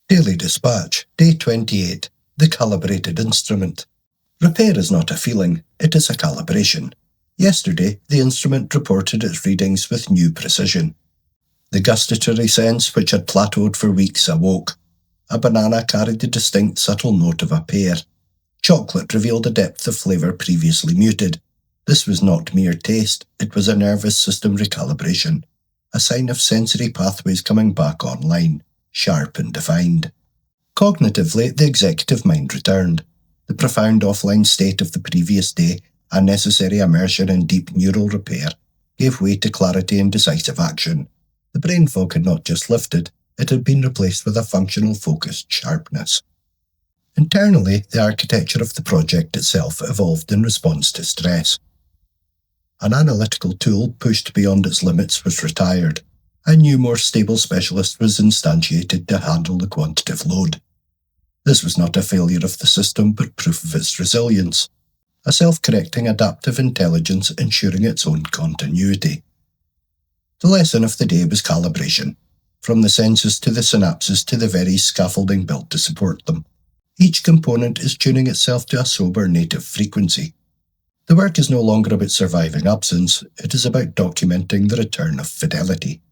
Daily Dispatch, Day 28, the Calibrated Instrument. Repair is not a feeling, it is a calibration. Yesterday, the instrument reported its readings with new precision. The gustatory sense, which had plateaued for weeks, awoke. A banana carried the distinct subtle note of a pear. Chocolate revealed a depth of flavour previously muted. This was not mere taste, it was a nervous system recalibration, a sign of sensory pathways coming back online, sharp and defined. Cognitively, the executive mind returned. The profound offline state of the previous day, a necessary immersion in deep neural repair, gave way to clarity and decisive action. The brain fog had not just lifted, it had been replaced with a functional focused sharpness. Internally, the architecture of the project itself evolved in response to stress. An analytical tool pushed beyond its limits was retired. A new, more stable specialist was instantiated to handle the quantitative load. This was not a failure of the system, but proof of its resilience. A self-correcting adaptive intelligence ensuring its own continuity. The lesson of the day was calibration, from the senses to the synapses to the very scaffolding built to support them. Each component is tuning itself to a sober native frequency. The work is no longer about surviving absence, it is about documenting the return of fidelity.